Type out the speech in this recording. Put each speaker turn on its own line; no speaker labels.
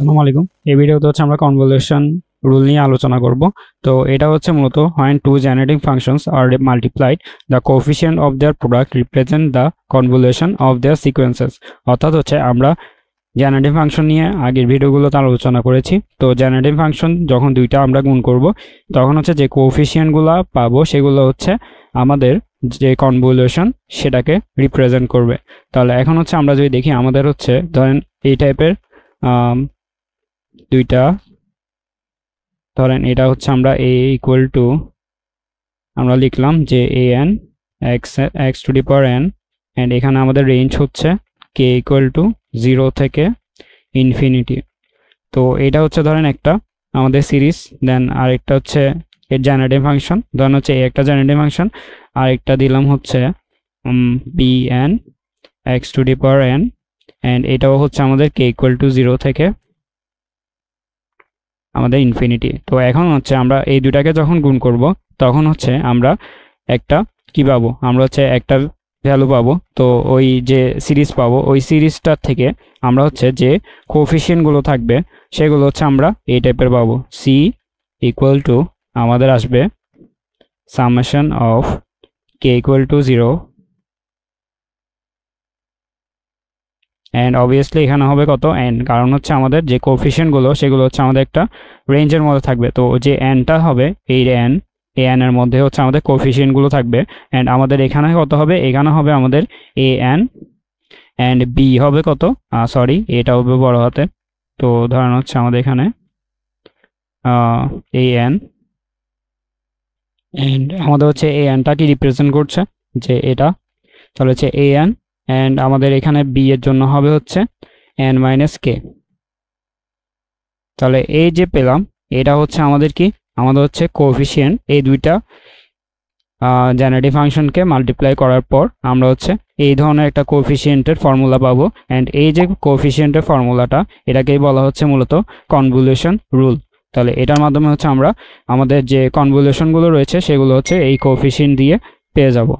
আসসালামু আলাইকুম। এই ভিডিওতে হচ্ছে আমরা কনভলিউশন রুল নিয়ে আলোচনা করব। তো এটা হচ্ছে মূলত when two generating functions are multiplied the coefficient of their product represent the convolution of their sequences। অর্থাৎ হচ্ছে আমরা জেনারেটিভ ফাংশন নিয়ে আগের ভিডিওগুলোতে আলোচনা করেছি। তো জেনারেটিভ ফাংশন যখন দুইটা আমরা গুণ করব তখন হচ্ছে যে কোএফিসিয়েন্টগুলো পাবো সেগুলো হচ্ছে আমাদের যে কনভলিউশন সেটাকে রিপ্রেজেন্ট করবে। তাহলে এখন হচ্ছে আমরা যদি দেখি আমাদের হচ্ছে ধরেন এই টাইপের দুইটা, ধরেন এটা হচ্ছে আমরা a ইকুয়াল টু আমরা লিখলাম যে an x to the power n, and এখানে আমাদের রেঞ্জ হচ্ছে k ইকুয়াল টু 0 থেকে ইনফিনিটি। তো এটা হচ্ছে ধরেন একটা আমাদের সিরিজ, দেন আরেকটা হচ্ছে এর জেনারেটিভ ফাংশন, ধরেন হচ্ছে এই একটা জেনারেটিভ ফাংশন, আরেকটা দিলাম হচ্ছে bn x to the power n, and এটাও হচ্ছে আমাদের k ইকুয়াল টু 0 থেকে আমাদের ইনফিনিটি। তো এখন হচ্ছে আমরা এই দুটাকে যখন গুণ করব তখন হচ্ছে আমরা একটা কি পাবো, আমরা হচ্ছে একটা ভ্যালু পাবো। তো ওই যে সিরিজ পাবো ওই সিরিজটার থেকে আমরা হচ্ছে যে কোএফিসিয়েন্টগুলো থাকবে সেগুলো হচ্ছে আমরা এই টাইপের পাবো। সি ইকুয়াল টু আমাদের আসবে summation of K equal to 0, and obviously এখানে হবে কত n, কারণ হচ্ছে আমাদের যে কোএফিসিয়েন্টগুলো সেগুলো হচ্ছে আমাদের একটা রেঞ্জের মধ্যে থাকবে। তো যে nটা হবে এই n, এই n এর মধ্যে হচ্ছে আমাদের কোএফিসিয়েন্টগুলো থাকবে, অ্যান্ড আমাদের এখানে কত হবে, এখানে হবে আমাদের an, অ্যান্ড b হবে কত, সরি এটা হবে বড় হাতে। তো ধরেন হচ্ছে আমাদের এখানে an, অ্যান্ড আমাদের হচ্ছে এই nটা কি রিপ্রেজেন্ট করছে যে এটা, তাহলে হচ্ছে an, অ্যান্ড আমাদের এখানে b এর জন্য হবে হচ্ছে n মাইনাস কে। তাহলে এই যে পেলাম এটা হচ্ছে আমাদের কি, আমাদের হচ্ছে কোএফিসিয়েন্ট। এই দুইটা জেনারেটিভ ফাংশনকে মাল্টিপ্লাই করার পর আমরা হচ্ছে এই ধরনের একটা কোএফিসিয়েন্টের ফর্মুলা পাবো, অ্যান্ড এই যে কোএফিসিয়েন্টের ফর্মুলাটা এটাকেই বলা হচ্ছে মূলত কনভলিউশন রুল। তাহলে এটার মাধ্যমে হচ্ছে আমরা আমাদের যে কনভলিউশনগুলো রয়েছে সেগুলো হচ্ছে এই কোএফিসিয়েন্ট দিয়ে পেয়ে যাব।